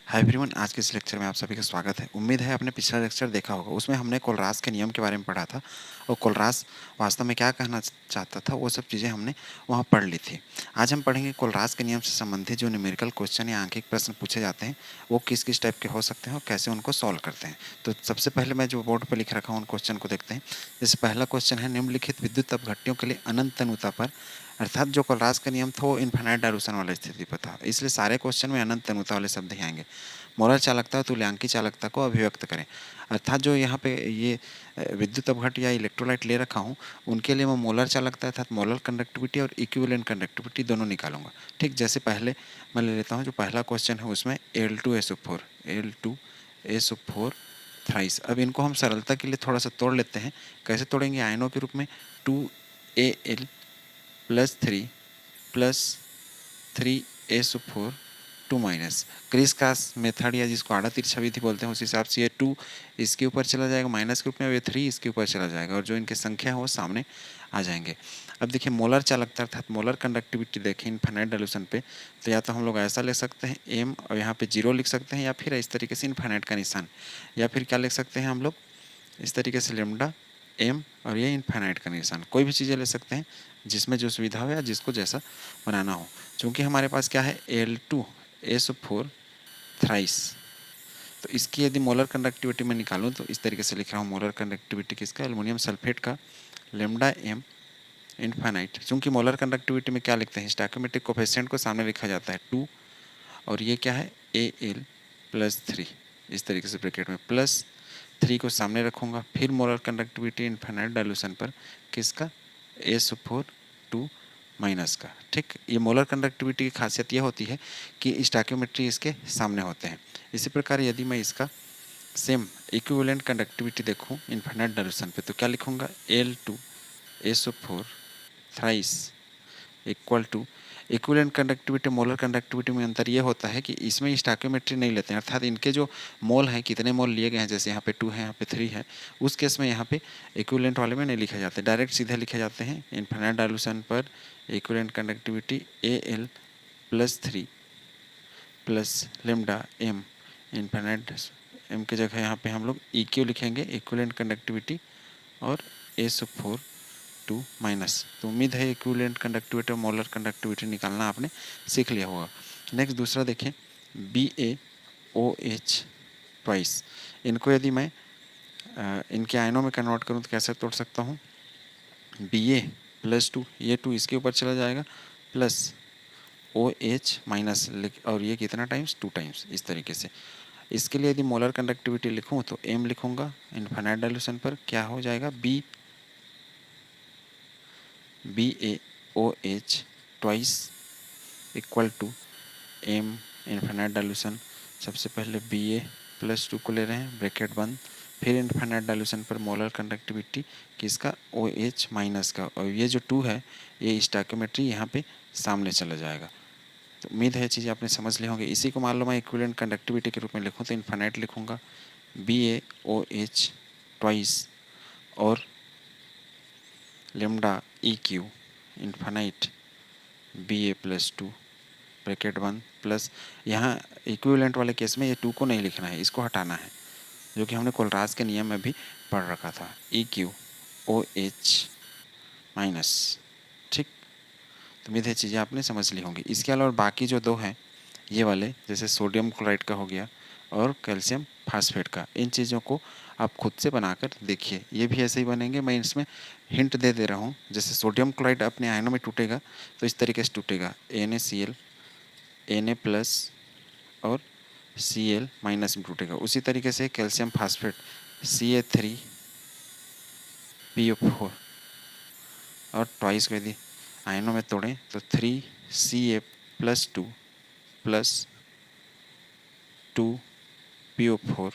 Hi everyone, आज के इस लेक्चर में आप सभी का स्वागत है। उम्मीद है आपने पिछला लेक्चर देखा होगा। उसमें हमने कोलरास के नियम के बारे में पढ़ा था और कोलरास वास्तव में क्या कहना चाहता था, वो सब चीज़ें हमने वहाँ पढ़ ली थी। आज हम पढ़ेंगे कोलरास के नियम से संबंधित जो न्यूमेरिकल क्वेश्चन या आंकिक प्रश्न पूछे जाते हैं वो किस किस टाइप के हो सकते हैं और कैसे उनको सॉल्व करते हैं। तो सबसे पहले मैं जो बोर्ड पर लिख रखा हूँ उन क्वेश्चन को देखते हैं। जैसे पहला क्वेश्चन है, निम्नलिखित विद्युत अपघट्टियों के लिए अनंत तनुता पर, अर्थात जो कोलरास का नियम था वो इन्फिनाइट डायल्यूशन वाली स्थिति पर था, इसलिए सारे क्वेश्चन में अनंत तनुता वाले शब्द ही आएंगे। मोलर चालकता और तुल्यांकी चालकता को अभिव्यक्त करें, अर्थात जो यहाँ पे ये विद्युत अपघट या इलेक्ट्रोलाइट ले रखा हूँ उनके लिए मैं मोलर चालकता अर्थात मोलर कंडक्टिविटी और इक्विवेलेंट कंडक्टिविटी दोनों निकालूंगा। ठीक, जैसे पहले मैं ले लेता हूँ जो पहला क्वेश्चन है उसमें Al2SO4 थ्राइस। अब इनको हम सरलता के लिए थोड़ा सा तोड़ लेते हैं। कैसे तोड़ेंगे? आयनों के रूप में 2Al plus 3 plus 3SO4 2 minus criss cross method या जिसको आड़ा तिरछा विधि बोलते हैं उस हिसाब से ये 2 इसके ऊपर चला जाएगा माइनस के रूप में, ये 3 इसके ऊपर चला जाएगा और जो इनकी संख्या है वो सामने आ जाएंगे। अब देखिए मोलर चालकता अर्थात मोलर कंडक्टिविटी देखें इनफाइनाइट डायल्यूशन पे, तो या तो हम लोग ऐसा ले सकते हैं एम और यहाँ पे 0 लिख सकते हैं, या फिर इस तरीके से इनफाइनाइट का निशान, या फिर क्या लिख सकते हैं हम लोग इस तरीके से लेमडा एम और ये इनफाइनाइट का निशान। कोई भी चीज़ें ले सकते हैं जिसमें जो सुविधा हो या जिसको जैसा बनाना हो। चूँकि हमारे पास क्या है Al2SO4 थ्राइस, तो इसकी यदि मोलर कंडक्टिविटी में निकालूं तो इस तरीके से लिख रहा हूँ मोलर कंडक्टिविटी किसका, एल्युमिनियम सल्फेट का, लेमडा एम इनफाइनाइट। चूँकि मोलर कंडक्टिविटी में क्या लिखते हैं, स्टोइकोमेट्रिक कोफिशिएंट को सामने लिखा जाता है 2 और ये क्या है Al प्लस 3, इस तरीके से ब्रैकेट में प्लस 3 को सामने रखूँगा। फिर मोलर कंडक्टिविटी इनफाइनाइट डायल्यूशन पर किसका, SO4 2 माइनस का। ठीक, ये मोलर कंडक्टिविटी की खासियत यह होती है कि स्टोइकोमेट्री इसके सामने होते हैं। इसी प्रकार यदि मैं इसका सेम इक्विवेलेंट कंडक्टिविटी देखूं इनफाइनाइट डायल्यूशन पे तो क्या लिखूंगा, Al2SO4 thrice equal to equivalent conductivity molar conductivity में अंतर ये होता है कि इसमें स्टोइकोमेट्री नहीं लेते हैं, अर्थात इनके जो मोल हैं कितने मोल लिए गए हैं, जैसे यहाँ पे 2 है यहाँ पे 3 है, उस केस में यहाँ पे इक्विवेलेंट वाले में नहीं लिखे जाते, डायरेक्ट सीधे लिखे जाते हैं इनफाइनाइट डायल्यूशन पर equivalent conductivity Al plus 3 plus lambda M infinite M की जगह यहाँ पे हम लोग EQ लिखेंगे इक्विवेलेंट कंडक्टिविटी और SO4 2 माइनस। तो उम्मीद है इक्विवेलेंट कंडक्टिविटी और मोलर कंडक्टिविटी निकालना आपने सीख लिया होगा। नेक्स्ट दूसरा देखें BaOH ट्वाइस, इनको यदि मैं इनके आयनों में कन्वर्ट करूँ तो कैसे तोड़ सकता हूँ, Ba प्लस 2, ये 2 इसके ऊपर चला जाएगा प्लस OH माइनस, और ये कितना टाइम्स 2 टाइम्स, इस तरीके से। इसके लिए यदि मोलर कंडक्टिविटी लिखूँ तो M लिखूँगा इनफाइनाइट डायल्यूशन पर, क्या हो जाएगा BaOH twice equal to M infinite dilution. सबसे पहले Ba प्लस 2 को ले रहे हैं ब्रैकेट बंद, फिर इनफाइनाइट डायल्यूशन पर मोलर कंडक्टिविटी किसका, OH माइनस का, और ये जो 2 है ये स्टोइकोमेट्री यहाँ पे सामने चला जाएगा। तो उम्मीद है चीज़ें आपने समझ ली होंगी। इसी को मान लो मैं इक्विवेलेंट कंडक्टिविटी के रूप में लिखूँ तो इनफाइनाइट लिखूँगा BaOH ट्वाइस और lambda EQ infinite Ba plus 2 bracket बंद प्लस, यहाँ इक्विवेलेंट वाले केस में ये 2 को नहीं लिखना है, इसको हटाना है, जो कि हमने कोलरास के नियम में भी पढ़ रखा था, EQOH माइनस। ठीक, तो उम्मीद है चीज़ें आपने समझ ली होंगी। इसके अलावा बाकी जो 2 हैं ये वाले, जैसे सोडियम क्लोराइड का हो गया और कैल्शियम फास्फेट का, इन चीज़ों को आप खुद से बनाकर देखिए, ये भी ऐसे ही बनेंगे। मैं इसमें हिंट दे रहा हूँ। जैसे सोडियम क्लोराइड अपने आयनों में टूटेगा तो इस तरीके से टूटेगा, NaCl Na प्लस और Cl माइनस में टूटेगा। उसी तरीके से कैल्शियम फास्फेट Ca3PO4 और ट्वाइस को यदि आयनों में तोड़ें तो 3Ca plus 2 plus 2PO4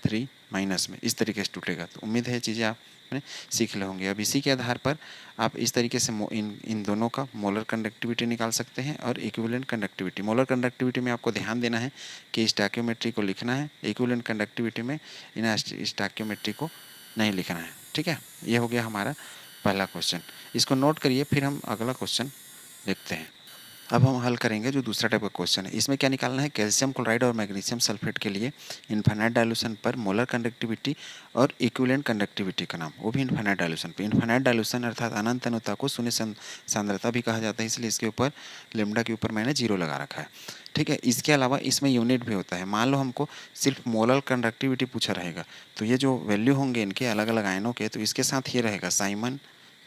3 minus में, इस तरीके से टूटेगा। तो उम्मीद है चीज़ें आपने सीख ले होंगे। अब इसी के आधार पर आप इस तरीके से इन दोनों का मोलर कंडक्टिविटी निकाल सकते हैं और इक्विवेलेंट कंडक्टिविटी। मोलर कंडक्टिविटी में आपको ध्यान देना है कि स्टोइकोमेट्री को लिखना है, इक्विवेलेंट कंडक्टिविटी में इन स्टोइकोमेट्री को नहीं लिखना है। ठीक है, ये हो गया हमारा पहला क्वेश्चन। इसको नोट करिए, फिर हम अगला क्वेश्चन देखते हैं। अब हम हल करेंगे जो दूसरा टाइप का क्वेश्चन है। इसमें क्या निकालना है, कैल्शियम क्लोराइड और मैग्नीशियम सल्फेट के लिए इनफाइनाइट डाइल्यूशन पर मोलर कंडक्टिविटी और इक्विवेलेंट कंडक्टिविटी का नाम, वो भी इनफाइनाइट डाइल्यूशन पे। इनफाइनाइट डाइल्यूशन अर्थात अनंत अनुता को शून्य सांद्रता भी कहा जाता है, इसलिए इसके ऊपर लेमडा के ऊपर मैंने 0 लगा रखा है। ठीक है, इसके अलावा इसमें यूनिट भी होता है। मान लो हमको सिर्फ मोलर कंडक्टिविटी पूछा रहेगा, तो ये जो वैल्यू होंगे इनके अलग अलग आयनों के, तो इसके साथ ये रहेगा साइमन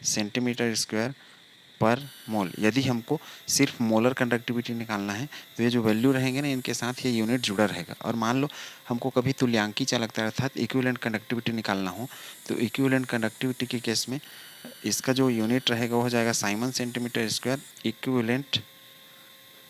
सेंटीमीटर स्क्वायर पर मोल। यदि हमको सिर्फ मोलर कंडक्टिविटी निकालना है तो ये जो वैल्यू रहेंगे ना, इनके साथ ये यूनिट जुड़ा रहेगा। और मान लो हमको कभी तुल्यांकी चालकता अर्थात इक्विवेलेंट कंडक्टिविटी निकालना हो, तो इक्विवेलेंट कंडक्टिविटी के केस में इसका जो यूनिट रहेगा वो हो जाएगा साइमन सेंटीमीटर स्क्वायर इक्विवेलेंट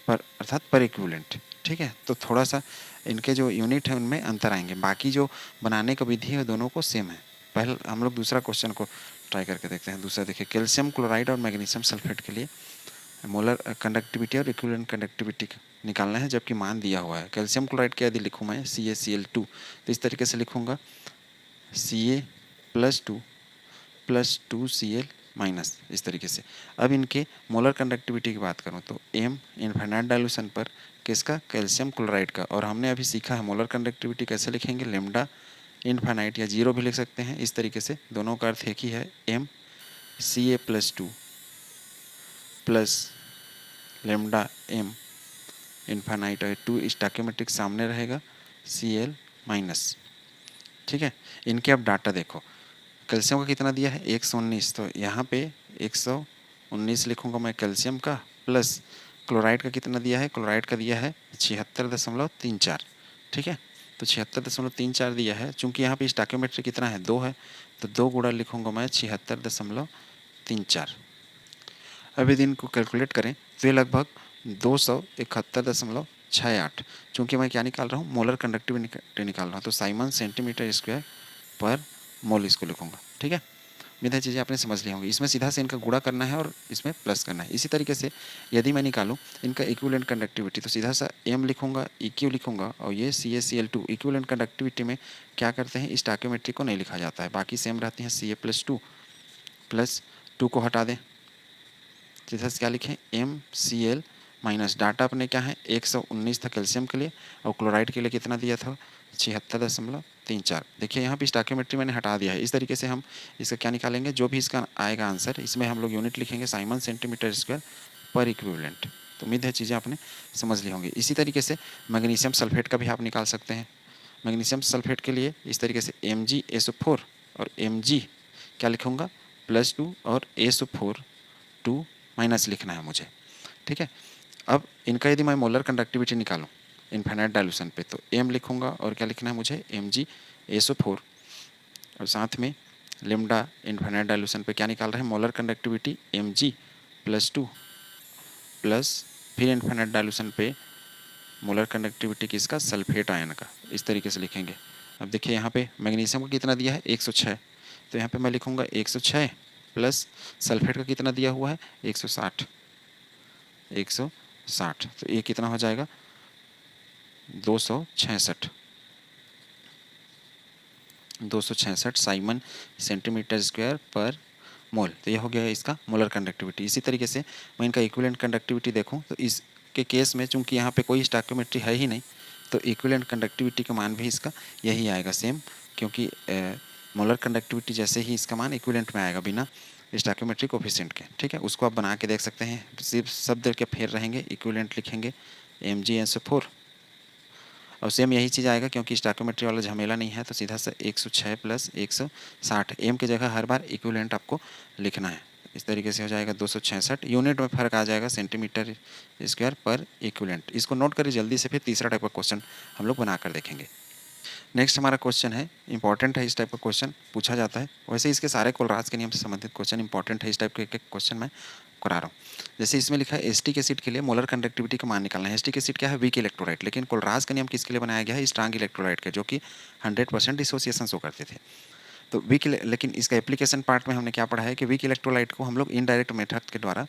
पर अर्थात पर इक्विवेलेंट। ठीक है, तो थोड़ा सा इनके जो यूनिट है उनमें अंतर आएंगे, बाकी जो बनाने का विधि है दोनों को सेम है। पहले हम लोग दूसरा क्वेश्चन को ट्राई करके देखते हैं। दूसरा देखिए, कैल्शियम क्लोराइड और मैग्नीशियम सल्फेट के लिए मोलर कंडक्टिविटी और इक्विवेलेंट कंडक्टिविटी निकालना है, जबकि मान दिया हुआ है। कैल्शियम क्लोराइड के यदि लिखूँ मैं CaCl2, तो इस तरीके से लिखूँगा Ca+2 माइनस, इस तरीके से। अब इनके मोलर कंडक्टिविटी की बात करूं तो m इनफाइनाइट डाइल्यूशन पर किसका, कैल्शियम क्लोराइड का। और हमने अभी सीखा है मोलर कंडक्टिविटी कैसे लिखेंगे, लेमडा इनफाइनाइट या 0 भी लिख सकते हैं, इस तरीके से। दोनों का अर्थ एक ही है, m Ca+2 plus lambda m infinite और 2 स्टोइकियोमेट्रिक सामने रहेगा Cl माइनस। ठीक है, इनके अब डाटा देखो। कैल्शियम का कितना दिया है 119, तो यहाँ पे 119 लिखूँगा मैं कैल्शियम का, प्लस क्लोराइड का कितना दिया है, क्लोराइड का दिया है 76.34। ठीक है, तो 76.34 दिया है। चूँकि यहाँ पे स्टोइकियोमेट्री कितना है 2 है, तो 2 गुणा लिखूँगा मैं 76.34। अब यदि इनको कैलकुलेट करें तो ये लगभग 271.68। चूँकि मैं क्या निकाल रहा हूँ, मोलर कंडक्टिविटी निकाल रहा हूँ, तो साइमन सेंटीमीटर स्क्वायर पर मोल इसको लिखूँगा। ठीक है, उम्मीद है चीज़ें आपने समझ ली होंगी। इसमें सीधा से इनका गुणा करना है और इसमें प्लस करना है। इसी तरीके से यदि मैं निकालूं इनका इक्विवेलेंट कंडक्टिविटी, तो सीधा सा m लिखूंगा, EQ लिखूंगा, और ये CaCl2 इक्विवेलेंट कंडक्टिविटी में क्या करते हैं, स्टोइकियोमेट्री को नहीं लिखा जाता है, बाकी सेम रहती हैं। Ca+2 प्लस 2 को हटा दें, सीधा से क्या लिखें, MCl माइनस, डाटा अपने क्या है 119 था कैल्शियम के लिए, और क्लोराइड के लिए कितना दिया था 76.34। देखिए यहाँ पे स्टोइकियोमेट्री मैंने हटा दिया है। इस तरीके से हम इसका क्या निकालेंगे, जो भी इसका आएगा आंसर, इसमें हम लोग यूनिट लिखेंगे साइमन सेंटीमीटर स्क्वायर पर इक्विवेलेंट। तो उम्मीद है चीज़ें आपने समझ ली होंगी। इसी तरीके से मैग्नीशियम सल्फेट का भी आप निकाल सकते हैं। मैग्नीशियम सल्फेट के लिए इस तरीके से MgSO4 और Mg क्या लिखूँगा +2 और SO4 2 माइनस लिखना है मुझे। ठीक है, अब इनका यदि मैं मोलर कंडक्टिविटी निकालूं इनफाइनाइट डाइल्यूशन पे, तो m लिखूंगा और क्या लिखना है मुझे MgSO4, और साथ में लेमडा इनफाइनाइट डाइल्यूशन पे क्या निकाल रहे हैं, मोलर कंडक्टिविटी Mg+2 प्लस फिर इनफाइनाइट डाइल्यूशन पे मोलर कंडक्टिविटी किसका, सल्फेट आयन का। इस तरीके से लिखेंगे। अब देखिए यहाँ पे मैग्नीशियम का कितना दिया है 106, तो यहाँ पे मैं लिखूँगा 106 प्लस सल्फेट का कितना दिया हुआ है 160, तो ये कितना हो जाएगा 266 साइमन सेंटीमीटर स्क्वायर पर मोल। तो ये हो गया इसका मोलर कंडक्टिविटी। इसी तरीके से मैं इनका इक्विवेलेंट कंडक्टिविटी देखूं तो इसके केस में चूंकि यहाँ पे कोई स्टोइकियोमेट्री है ही नहीं, तो इक्विवेलेंट कंडक्टिविटी का मान भी इसका यही आएगा सेम, क्योंकि मोलर कंडक्टिविटी जैसे ही इसका मान इक्विवेलेंट में आएगा बिना स्टोइकियोमेट्री कोफिशिएंट के। ठीक है, उसको आप बना के देख सकते हैं। सिर्फ शब्द के फेर रहेंगे, इक्विवेलेंट लिखेंगे MgSO4, और सेम यही चीज़ आएगा, क्योंकि स्टोइकियोमेट्री वाला झमेला नहीं है, तो सीधा से 106 प्लस 160। m की जगह हर बार इक्विवेलेंट आपको लिखना है। इस तरीके से हो जाएगा 266। यूनिट में फ़र्क आ जाएगा सेंटीमीटर स्क्वायर पर इक्विवेलेंट। इसको नोट करिए जल्दी से, फिर तीसरा टाइप का क्वेश्चन हम लोग बनाकर देखेंगे। नेक्स्ट हमारा क्वेश्चन है, इंपॉर्टेंट है, इस टाइप का क्वेश्चन पूछा जाता है। वैसे इसके सारे कोलराज के नियम से संबंधित क्वेश्चन इंपॉर्टेंट है, इस टाइप के एक क्वेश्चन मैं करा रहा हूँ। जैसे इसमें लिखा है एस्टिक एसिड के लिए मोलर कंडक्टिविटी का मान निकालना है। एस्टिक एसिड क्या है, वीक इलेक्ट्रोलाइट, लेकिन कोलराज का नियम किसके लिए बनाया गया है, स्ट्रांग इलेक्ट्रोलाइट के, जो कि 100% डिसोसिएशन शो करते थे। तो वीक, लेकिन इसका एप्लीकेशन पार्ट में हमने क्या पढ़ा है कि वीक इलेक्ट्रोलाइट को हम लोग इनडायरेक्ट मेथड के द्वारा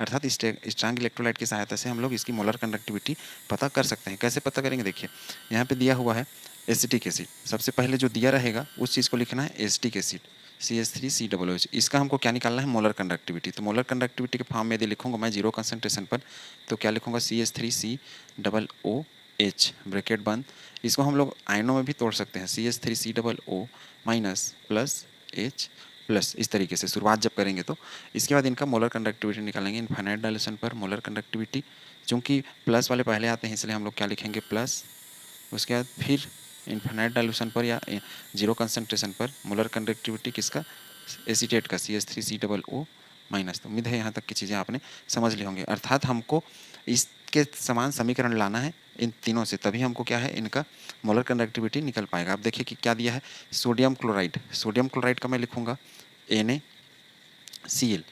अर्थात स्ट्रांग इलेक्ट्रोलाइट की सहायता से हम लोग इसकी मोलर कंडक्टिविटी पता कर सकते हैं। कैसे पता करेंगे, देखिए यहाँ पे दिया हुआ है एसिटिक एसिड। सबसे पहले जो दिया रहेगा उस चीज़ को लिखना है एसिटिक एसिड। CH3COOH। इसका हमको क्या निकालना है, मोलर कंडक्टिविटी। तो मोलर कंडक्टिविटी के फॉर्म में यदि लिखूंगा मैं जीरो कंसंट्रेशन पर, तो क्या लिखूंगा, CH3COOH ब्रैकेट बंद। इसको हम लोग आयनों में भी तोड़ सकते हैं, CH3COO minus plus H plus, इस तरीके से शुरुआत जब करेंगे तो। इसके बाद इनका मोलर कंडक्टिविटी निकालेंगे इनफाइनाइट डायल्यूशन पर। मोलर कंडक्टिविटी चूंकि प्लस वाले पहले आते हैं इसलिए हम लोग क्या लिखेंगे, प्लस। उसके बाद फिर इनफाइनाइट डायल्यूशन पर या जीरो कंसंट्रेशन पर मोलर कंडक्टिविटी किसका, एसीटेट का, CH3COO माइनस। तो उम्मीद है यहाँ तक की चीज़ें आपने समझ ली होंगी। अर्थात हमको इसके समान समीकरण लाना है इन तीनों से, तभी हमको क्या है, इनका मोलर कंडक्टिविटी निकल पाएगा। अब देखिए कि क्या दिया है, सोडियम क्लोराइड। सोडियम क्लोराइड का मैं लिखूंगा NaCl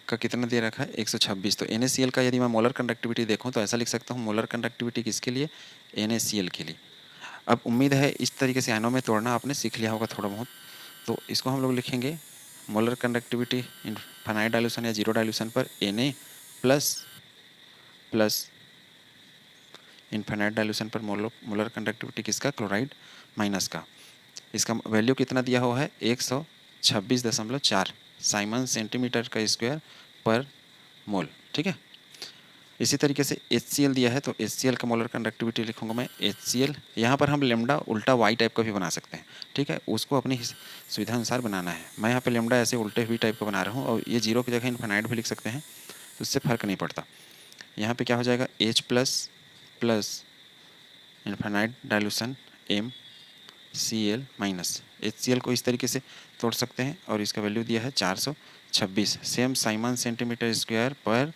का कितना दे रखा है, 126। तो NaCl का यदि मैं मोलर कंडक्टिविटी देखूं तो ऐसा लिख सकता हूं, मोलर कंडक्टिविटी किसके लिए, NaCl के लिए। अब उम्मीद है इस तरीके से आयनों में तोड़ना आपने सीख लिया होगा थोड़ा बहुत। तो इसको हम लोग लिखेंगे मोलर कंडक्टिविटी इनफाइनाइट डायल्यूशन या जीरो डायल्यूशन पर Na plus plus infinite dilution पर मोलर कंडक्टिविटी किसका, क्लोराइड माइनस का। इसका वैल्यू कितना दिया हुआ है, 126.4 साइमन सेंटीमीटर का स्क्वायर पर मोल। ठीक है। इसी तरीके से HCl दिया है, तो HCl का मोलर कंडक्टिविटी लिखूंगा मैं HCl। यहाँ पर हम लेमडा उल्टा वाई टाइप का भी बना सकते हैं, ठीक है, उसको अपनी सुविधा अनुसार बनाना है। मैं यहाँ पे लेमडा ऐसे उल्टे हुई टाइप का बना रहा हूँ, और ये जीरो की जगह इनफाइनाइट भी लिख सकते हैं, तो उससे फ़र्क नहीं पड़ता। यहाँ पे क्या हो जाएगा, H plus plus infinite dilution MCl minus. HCl को इस तरीके से तोड़ सकते हैं, और इसका वैल्यू दिया है 426 सेम साइमन सेंटीमीटर स्क्वायर पर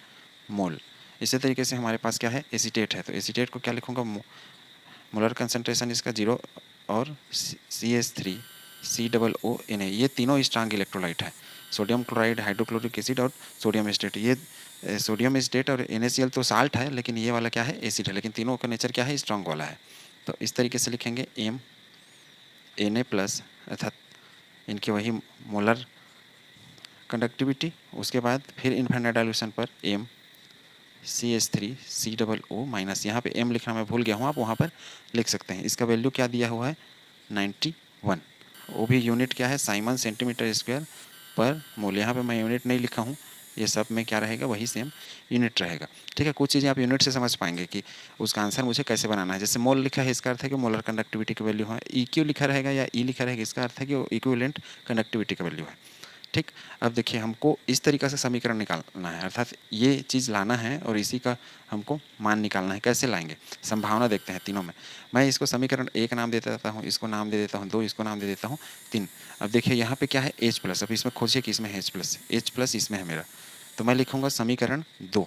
मोल। इसी तरीके से हमारे पास क्या है, एसीटेट है, तो एसीटेट को क्या लिखूंगा, मोलर कंसंट्रेशन इसका जीरो, और CH3COONA, ये तीनों स्ट्रांग इलेक्ट्रोलाइट है। सोडियम क्लोराइड, हाइड्रोक्लोरिक एसिड और सोडियम एसिटेट। ये सोडियम एसिटेट और NaCl तो साल्ट है, लेकिन ये वाला क्या है, एसिड है, लेकिन तीनों का नेचर क्या है, स्ट्रांग वाला है। तो इस तरीके से लिखेंगे Na प्लस, अर्थात इनकी वही मोलर कंडक्टिविटी। उसके बाद फिर इनफाइनाइट डायल्यूशन पर CH3COO माइनस। यहाँ पे M लिखना मैं भूल गया हूँ, आप वहाँ पर लिख सकते हैं। इसका वैल्यू क्या दिया हुआ है, 91। वो भी यूनिट क्या है, साइमन सेंटीमीटर स्क्वायर पर मोल। यहाँ पे मैं यूनिट नहीं लिखा हूँ, ये सब में क्या रहेगा, वही सेम यूनिट रहेगा। ठीक है, कुछ चीज़ें आप यूनिट से समझ पाएंगे कि उसका आंसर मुझे कैसे बनाना है। जैसे मोल लिखा है, इसका अर्थ है कि मोलर कंडक्टिविटी की वैल्यू है। EQ लिखा रहेगा या E लिखा रहेगा, इसका अर्थ है कि वो इक्विवेलेंट कंडक्टिविटी का वैल्यू है। ठीक। अब देखिए हमको इस तरीक़ा से समीकरण निकालना है, अर्थात ये चीज़ लाना है और इसी का हमको मान निकालना है। कैसे लाएंगे, संभावना देखते हैं तीनों में। मैं इसको समीकरण 1 नाम दे देता हूँ, इसको नाम दे देता हूँ 2, इसको नाम दे देता हूँ 3। अब देखिए यहाँ पे क्या है, H प्लस। अब इसमें खोजिए कि इसमें H प्लस इसमें है मेरा, तो मैं लिखूँगा समीकरण 2।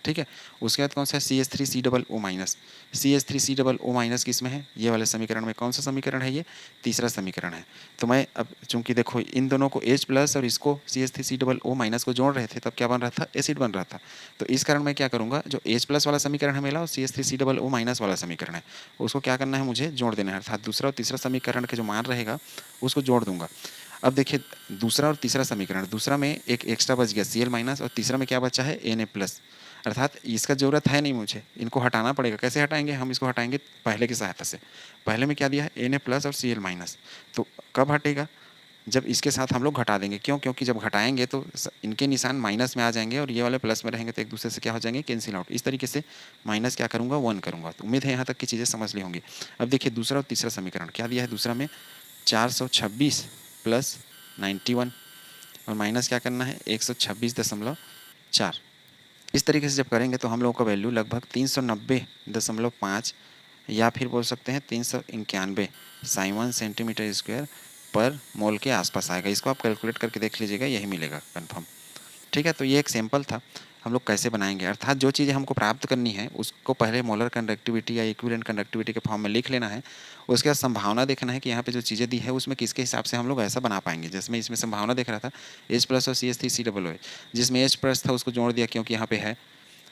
ठीक है। उसके बाद कौन सा है, CH3COO माइनस। CH3COO माइनस किस में है, ये वाले समीकरण में। कौन सा समीकरण है, ये तीसरा समीकरण है। तो मैं अब चूंकि देखो इन दोनों को H प्लस और इसको CH3COO माइनस को जोड़ रहे थे, तब क्या बन रहा था, एसिड बन रहा था। तो इस कारण मैं क्या करूँगा, जो H प्लस वाला समीकरण है मेरा और CH3COO माइनस वाला समीकरण है, उसको क्या करना है, मुझे जोड़ देना है। अर्थात दूसरा और तीसरा समीकरण का जो मान रहेगा उसको जोड़ दूंगा। अब देखिए दूसरा और तीसरा समीकरण, दूसरा में एक एक्स्ट्रा बच गया Cl माइनस, और तीसरा में क्या बचा है, Na प्लस। अर्थात इसका ज़रूरत है नहीं मुझे, इनको हटाना पड़ेगा। कैसे हटाएंगे, हम इसको हटाएंगे पहले की सहायता से। पहले में क्या दिया है, Na प्लस और Cl माइनस। तो कब हटेगा, जब इसके साथ हम लोग घटा देंगे। क्यों, क्योंकि जब घटाएंगे तो इनके निशान माइनस में आ जाएंगे और ये वाले प्लस में रहेंगे, तो एक दूसरे से क्या हो जाएंगे, कैंसिल आउट। इस तरीके से माइनस क्या करूँगा, 1 करूँगा। तो उम्मीद है यहाँ तक की चीज़ें समझ ली होंगी। अब देखिए दूसरा और तीसरा समीकरण क्या दिया है, दूसरा में 426 प्लस 91 और माइनस क्या करना है, 126.4। इस तरीके से जब करेंगे तो हम लोगों का वैल्यू लगभग 390.5 या फिर बोल सकते हैं 391 साइमन सेंटीमीटर स्क्वायर पर मोल के आसपास आएगा। इसको आप कैलकुलेट करके देख लीजिएगा, यही मिलेगा कंफर्म। ठीक है, तो ये एक सैंपल था, हम लोग कैसे बनाएंगे। अर्थात जो चीज़ें हमको प्राप्त करनी है उसको पहले मोलर कंडक्टिविटी या इक्विवेलेंट कंडक्टिविटी के फॉर्म में लिख लेना है। उसके बाद संभावना देखना है कि यहाँ पे जो चीज़ें दी है उसमें किसके हिसाब से हम लोग ऐसा बना पाएंगे। जिसमें इसमें संभावना देख रहा था H प्लस और CH3COO, जिसमें H प्लस था उसको जोड़ दिया क्योंकि यहाँ पे है,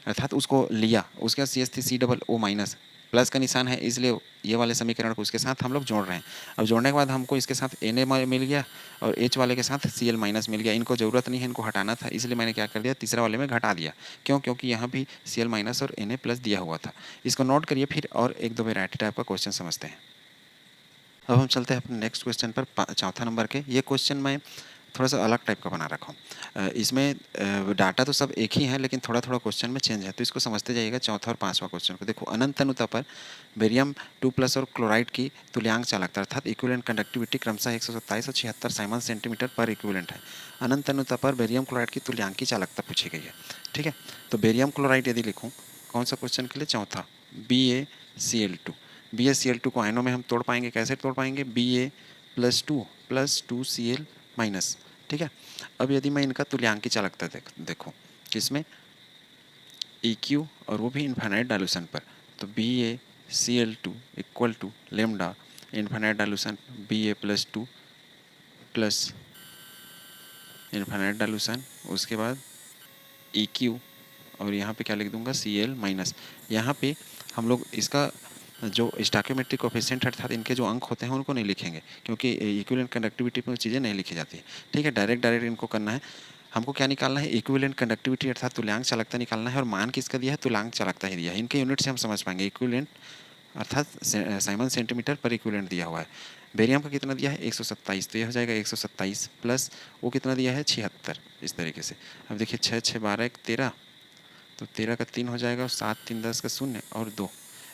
अर्थात उसको लिया। उसके बाद CH3COO माइनस, प्लस का निशान है इसलिए ये वाले समीकरण को उसके साथ हम लोग जोड़ रहे हैं। अब जोड़ने के बाद हमको इसके साथ Na मिल गया और H वाले के साथ Cl माइनस मिल गया। इनको ज़रूरत नहीं है, इनको हटाना था, इसलिए मैंने क्या कर दिया, तीसरा वाले में घटा दिया। क्यों, क्योंकि यहाँ भी Cl माइनस और Na प्लस दिया हुआ था। इसको नोट करिए फिर और एक दो वेराइटी टाइप का क्वेश्चन समझते हैं। अब हम चलते हैं अपने नेक्स्ट क्वेश्चन पर, चौथा नंबर के। ये क्वेश्चन मैं थोड़ा सा अलग टाइप का बना रखा हूँ। इसमें डाटा तो सब एक ही है, लेकिन थोड़ा थोड़ा क्वेश्चन में चेंज है, तो इसको समझते जाइएगा। चौथा और पांचवा क्वेश्चन को देखो। अनंत अनुता पर बेरियम 2+ और क्लोराइड की तुल्यांक चालकता अर्थात इक्विवेलेंट कंडक्टिविटी क्रमशः 127 और 76 साइमन सेंटीमीटर पर इक्विवेलेंट है। अनंत अनुता पर बेरियम क्लोराइड की तुल्यांक की चालकता पूछी गई है। ठीक है, तो बेरियम क्लोराइड यदि लिखूँ कौन सा क्वेश्चन के लिए, चौथा, BaCl2। BaCl2 को आयनों में हम तोड़ पाएंगे, कैसे तोड़ पाएंगे, Ba+2 + 2Cl-। ठीक है, अब यदि मैं इनका तुल्यांकी चालकता देखूँ किसमें, EQ, और वो भी इन्फाइनाइट डायल्यूशन पर, तो BaCl2 equal to lambda infinite dilution Ba+2 plus infinite dilution, उसके बाद EQ, और यहाँ पे क्या लिख दूंगा, Cl-। यहाँ पे हम लोग इसका जो स्टोइकियोमेट्रिक कोएफिशिएंट अर्थात इनके जो अंक होते हैं उनको नहीं लिखेंगे, क्योंकि इक्विवेलेंट कंडक्टिविटी में चीज़ें नहीं लिखी जाती है। ठीक है, डायरेक्ट इनको करना है। हमको क्या निकालना है, इक्विवेलेंट कंडक्टिविटी अर्थात तुल्यांक चालकता निकालना है, और मान किसका दिया है, तुल्यांक चालकता ही दिया है। इनके यूनिट से हम समझ पाएंगे, इक्विवेलेंट अर्थात साइमन सेंटीमीटर पर इक्विवेलेंट दिया हुआ है। बेरियम का कितना दिया है, 127, तो यह हो जाएगा 127 प्लस वो कितना दिया है, 76, इस तरीके से। अब देखिए 6 6 12 1 13, तो 13 का 3 हो जाएगा, और 7 3 10 का 0 और 2,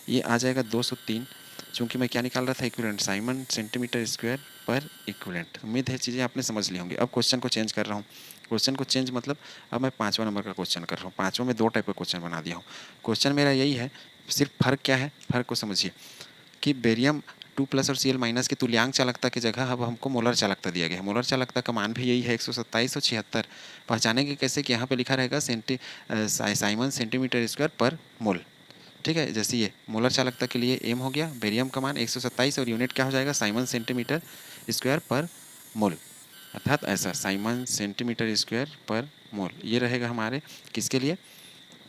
ये आ जाएगा 203। चूँकि मैं क्या निकाल रहा था, इक्विवेलेंट साइमन सेंटीमीटर स्क्वायर पर इक्विवेलेंट। उम्मीद है चीज़ें आपने समझ ली होंगी। अब क्वेश्चन को चेंज कर रहा हूँ। क्वेश्चन को चेंज मतलब अब मैं पाँचवा नंबर का क्वेश्चन कर रहा हूँ। पाँचवा में 2 टाइप का क्वेश्चन बना दिया हूँ। क्वेश्चन मेरा यही है, सिर्फ फ़र्क क्या है, फ़र्क को समझिए कि बेरियम 2+ और Cl- की तुल्यांक चालकता की जगह अब हमको मोलर चालकता दिया गया है। मोलर चालकता का मान भी यही है, 127 और 76। पहचानेंगे कैसे कि यहाँ पे लिखा रहेगा साइमन सेंटीमीटर स्क्वायर पर मोल। ठीक है, जैसे ये मोलर चालकता के लिए एम हो गया, बेरियम का मान 127 और यूनिट क्या हो जाएगा, साइमन सेंटीमीटर स्क्वायर पर मोल, अर्थात ऐसा साइमन सेंटीमीटर स्क्वायर पर मोल। ये रहेगा हमारे किसके लिए,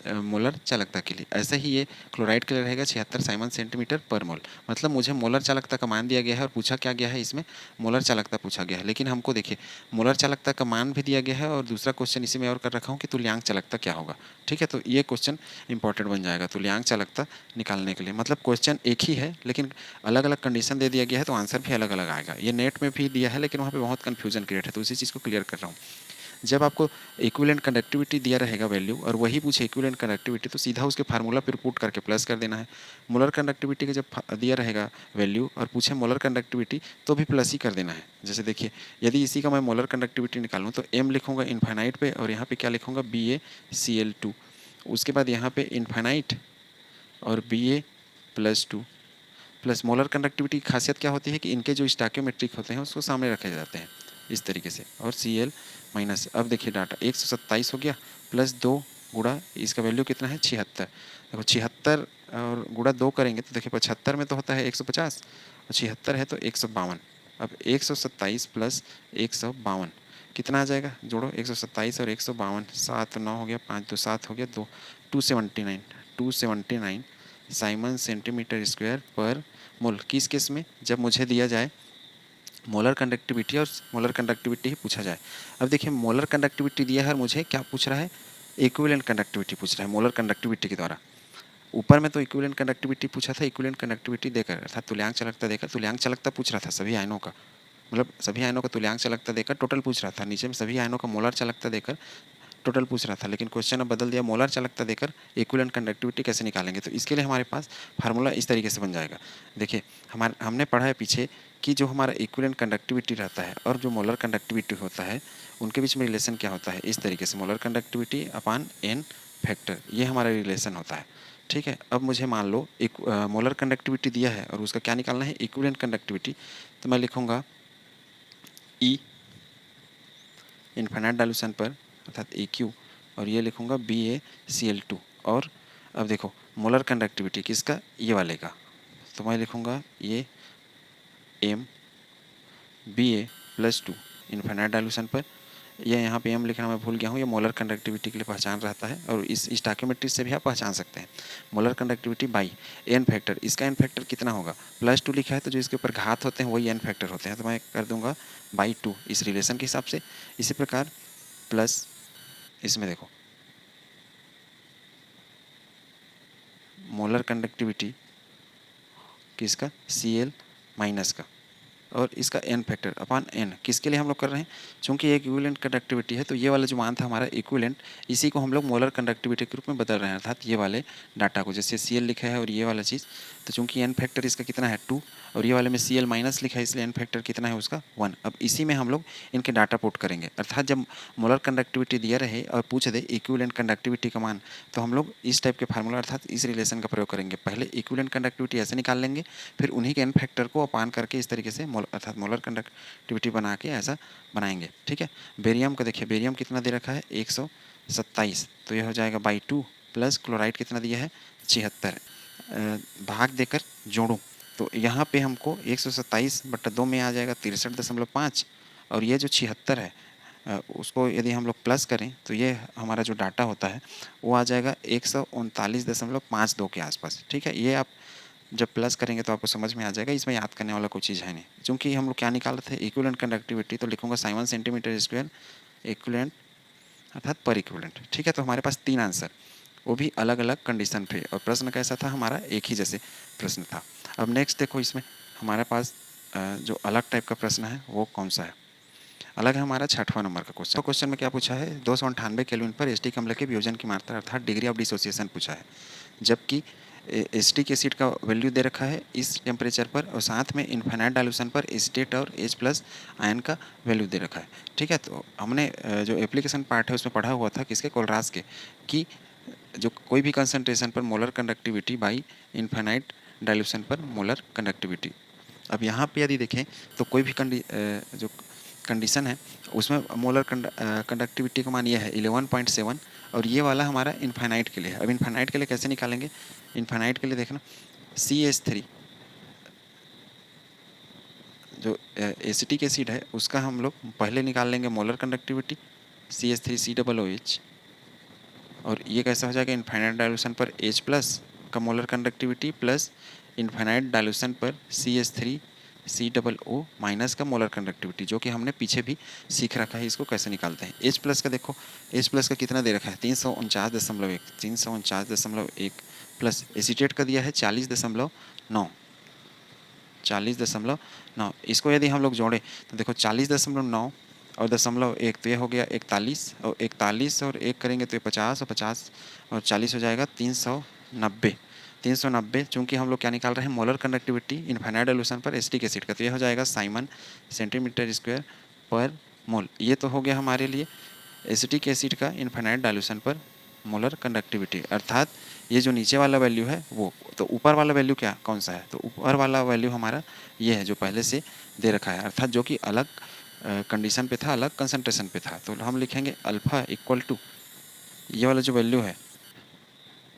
मोलर चालकता के लिए। ऐसे ही ये क्लोराइड के लिए रहेगा 76 साइमन सेंटीमीटर पर मोल। मतलब मुझे मोलर चालकता का मान दिया गया है और पूछा क्या गया है, इसमें मोलर चालकता पूछा गया है। लेकिन हमको देखिए मोलर चालकता का मान भी दिया गया है, और दूसरा क्वेश्चन इसी में और कर रखा हूँ कि तुल्यांक चालकता क्या होगा। ठीक है, तो ये क्वेश्चन इंपॉर्टेंट बन जाएगा तुल्यांक चालकता निकालने के लिए। मतलब क्वेश्चन एक ही है, लेकिन अलग अलग कंडीशन दे दिया गया है, तो आंसर भी अलग अलग आएगा। ये नेट में भी दिया है, लेकिन वहाँ पर बहुत कन्फ्यूजन क्रिएट है, तो उसी चीज़ को क्लियर कर रहा हूँ। जब आपको इक्विवेलेंट कंडक्टिविटी दिया रहेगा वैल्यू, और वही पूछे इक्विवेलेंट कंडक्टिविटी, तो सीधा उसके फार्मूला पर पुट करके प्लस कर देना है। मोलर कंडक्टिविटी का जब दिया रहेगा वैल्यू और पूछे मोलर कंडक्टिविटी, तो भी प्लस ही कर देना है। जैसे देखिए यदि इसी का मैं मोलर कंडक्टिविटी निकालूँ, तो m लिखूँगा इन्फाइनाइट पे, और यहाँ पे क्या लिखूँगा, BaCl2। उसके बाद यहाँ पे इन्फाइनाइट और Ba+2 प्लस मोलर कंडक्टिविटी की खासियत क्या होती है कि इनके जो स्टोइकियोमेट्रिक होते हैं उसको सामने रखे जाते हैं इस तरीके से, और Cl-। अब देखिए डाटा 127 हो गया, प्लस 2 गुणा इसका वैल्यू कितना है, 76। देखो 76 और गुणा 2 करेंगे तो देखिए 75 में तो होता है 150, और 76 है तो 152। अब 127 प्लस 152 कितना आ जाएगा, जोड़ो 127 और 152, 7 9 हो गया, 5 2 7 हो गया, 2 279 साइमन सेंटीमीटर स्क्वायर पर मोल। किस केस में, जब मुझे दिया जाए मोलर कंडक्टिविटी और मोलर कंडक्टिविटी ही पूछा जाए। अब देखिए मोलर कंडक्टिविटी दिया है और मुझे क्या पूछ रहा है, इक्विवेलेंट कंडक्टिविटी पूछ रहा है मोलर कंडक्टिविटी के द्वारा। ऊपर में तो इक्विवेलेंट कंडक्टिविटी पूछा था, इक्विवेलेंट कंडक्टिविटी देकर अर्थात तुल्यांक चालकता देकर, तुल्यांक चालकता पूछ रहा था सभी आयनों का, मतलब सभी आयनों का तुल्यांक चालकता देकर टोटल पूछ रहा था। नीचे में सभी आयनों का मोलर चालकता देकर टोटल पूछ रहा था, लेकिन क्वेश्चन अब बदल दिया, मोलर चालकता देकर इक्विवेलेंट कंडक्टिविटी कैसे निकालेंगे। तो इसके लिए हमारे पास फार्मूला इस तरीके से बन जाएगा। देखिए हमने पढ़ा है पीछे कि जो हमारा इक्विवेलेंट कंडक्टिविटी रहता है और जो मोलर कंडक्टिविटी होता है उनके बीच में रिलेशन क्या होता है, इस तरीके से मोलर कंडक्टिविटी अपान n फैक्टर, ये हमारा रिलेशन होता है। ठीक है, अब मुझे मान लो एक मोलर कंडक्टिविटी दिया है और उसका क्या निकालना है, इक्विवेलेंट कंडक्टिविटी। तो मैं लिखूँगा E इन्फिनिट डायल्यूशन पर अर्थात EQ, और ये लिखूँगा BaCl2। और अब देखो मोलर कंडक्टिविटी किसका, ये वाले का, तो मैं लिखूँगा ये m Ba+2 इन्फिनिट डायल्यूशन पर। ये यहाँ पे m लिखना मैं भूल गया हूँ, ये मोलर कंडक्टिविटी के लिए पहचान रहता है, और इस स्टोइकियोमेट्री से भी आप पहचान सकते हैं। Molar conductivity by n factor, इसका n फैक्टर कितना होगा, +2 लिखा है तो जो इसके ऊपर घात होते हैं वही n फैक्टर होते हैं, तो मैं कर दूंगा /2 इस रिलेशन के हिसाब से। इसी प्रकार प्लस इसमें देखो मोलर कंडक्टिविटी किसका, Cl- का, और इसका n फैक्टर अपॉन n किसके लिए हम लोग कर रहे हैं, चूंकि एक इक्विवेलेंट कंडक्टिविटी है तो ये वाला जो मान था हमारा इक्विवेलेंट, इसी को हम लोग मोलर कंडक्टिविटी के रूप में बदल रहे हैं, अर्थात ये वाले डाटा को, जैसे Cl लिखा है और ये वाला चीज़, तो चूंकि n फैक्टर इसका कितना है 2 और ये वाले में Cl माइनस लिखा है इसलिए n फैक्टर कितना है उसका 1। अब इसी में हम लोग इनके डाटा पुट करेंगे, अर्थात जब मोलर कंडक्टिविटी दिया रहे और पूछ दे इक्विवेलेंट कंडक्टिविटी का मान, तो हम लोग इस टाइप के फार्मूला अर्थात इस रिलेशन का प्रयोग करेंगे। पहले इक्विवेलेंट कंडक्टिविटी ऐसे निकाल लेंगे, फिर उन्हीं के n फैक्टर को अपान करके इस तरीके से अर्थात मोलर कंडक्टिविटी बना के ऐसा बनाएंगे। ठीक है, बेरियम का देखिए, बेरियम कितना दे रखा है 127, तो यह हो जाएगा बाई 2 प्लस क्लोराइड कितना दिया है 76, भाग देकर जोड़ूं तो यहाँ पे हमको 127/2 में आ जाएगा 63.5 और ये जो 76 है उसको यदि हम लोग प्लस करें तो ये हमारा जो डाटा होता है वो आ जाएगा 139.52 के आसपास। ठीक है, ये आप जब प्लस करेंगे तो आपको समझ में आ जाएगा, इसमें याद करने वाला कोई चीज़ है नहीं। चूँकि हम लोग क्या निकाल रहे थे इक्विवेलेंट कंडक्टिविटी, तो लिखूंगा साइमन सेंटीमीटर स्क्वायर इक्विवेलेंट अर्थात पर इक्विवेलेंट। ठीक है, तो हमारे पास 3 आंसर, वो भी अलग अलग कंडीशन पे, और प्रश्न कैसा था हमारा एक ही जैसे प्रश्न था। अब नेक्स्ट देखो, इसमें हमारे पास जो अलग टाइप का प्रश्न है वो कौन सा है, अलग है हमारा 6वां नंबर का क्वेश्चन। तो क्वेश्चन में क्या पूछा है 298 केल्विन पर एसिटिक अम्ल के वियोजन की मात्रा अर्थात डिग्री ऑफ डिसोसिएशन पूछा है, जबकि एसिटिक एसिड का वैल्यू दे रखा है इस टेम्परेचर पर और साथ में इन्फाइनाइट डाइल्यूशन पर एसिटेट और H+ आयन का वैल्यू दे रखा है। ठीक है, तो हमने जो एप्लीकेशन पार्ट है उसमें पढ़ा हुआ था किसके, कोलराज के, कि जो कोई भी कंसंट्रेशन पर molar conductivity by infinite dilution पर मोलर कंडक्टिविटी। अब यहाँ पे यदि देखें तो कोई भी जो कंडीशन है उसमें मोलर कंडक्टिविटी का मान ये है 11.7 और ये वाला हमारा इन्फाइनाइट के लिए है। अब इन्फाइनाइट के लिए कैसे निकालेंगे, इन्फाइनाइट के लिए देखना CH3 जो एसिटिक एसिड है उसका हम लोग पहले निकाल लेंगे मोलर कंडक्टिविटी CH3COOH, और ये कैसा हो जाएगा इन्फाइनाइट डाइल्यूशन पर H+ का molar conductivity plus infinite dilution पर CH3COO माइनस का मोलर कंडक्टिविटी, जो कि हमने पीछे भी सीख रखा है इसको कैसे निकालते हैं। H+ का देखो, H+ का कितना दे रखा है 349.1 प्लस एसीटेट का दिया है 40.9, इसको यदि हम लोग जोड़ें तो देखो 40.9 और 0.1 तो ये हो गया 41 और 41 और 1 करेंगे तो ये 50 और 50 और 40 हो जाएगा 390। चूँकि हम लोग क्या निकाल रहे हैं मोलर कंडक्टिविटी इन्फाइनाइट डाइल्यूशन पर एसिटिक एसिड का, तो ये हो जाएगा साइमन सेंटीमीटर स्क्वायर पर मोल। ये तो हो गया हमारे लिए एसिटिक एसिड का इन्फाइनाइट डाइल्यूशन पर मोलर कंडक्टिविटी, अर्थात ये जो नीचे वाला वैल्यू है वो, तो ऊपर वाला वैल्यू क्या कौन सा है, तो ऊपर वाला वैल्यू हमारा ये है जो पहले से दे रखा है, अर्थात जो कि अलग कंडीशन पे था, अलग कंसंट्रेशन पे था, तो हम लिखेंगे अल्फ़ा इक्वल टू ये वाला जो वैल्यू है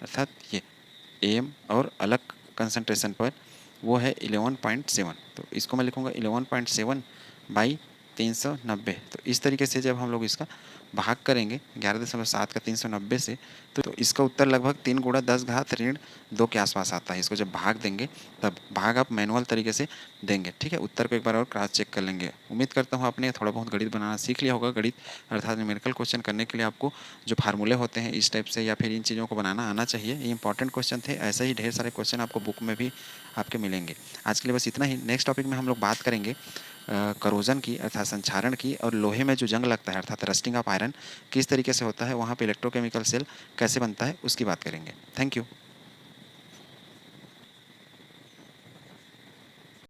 अर्थात ये AM और अलग कंसंट्रेशन पर वो है 11.7, तो इसको मैं लिखूँगा 11.7 बाई 390। तो इस तरीके से जब हम लोग इसका भाग करेंगे 11.7 का 390 से, तो इसका उत्तर लगभग 3 × 10⁻2 के आसपास आता है। इसको जब भाग देंगे तब भाग आप मैनुअल तरीके से देंगे। ठीक है, उत्तर को एक बार और क्रॉस चेक कर लेंगे। उम्मीद करता हूँ आपने थोड़ा बहुत गणित बनाना सीख लिया होगा। गणित अर्थात न्यूमेरिकल क्वेश्चन करने के लिए आपको जो फार्मूले होते हैं इस टाइप से या फिर इन चीज़ों को बनाना आना चाहिए। ये इंपॉर्टेंट क्वेश्चन थे, ऐसे ही ढेर सारे क्वेश्चन आपको बुक में भी आपके मिलेंगे। आज के लिए बस इतना ही। नेक्स्ट टॉपिक में हम लोग बात करेंगे करोजन की अर्थात संक्षारण की, और लोहे में जो जंग लगता है अर्थात रस्टिंग ऑफ आयरन किस तरीके से होता है, वहाँ पे इलेक्ट्रोकेमिकल सेल कैसे बनता है उसकी बात करेंगे। Thank you.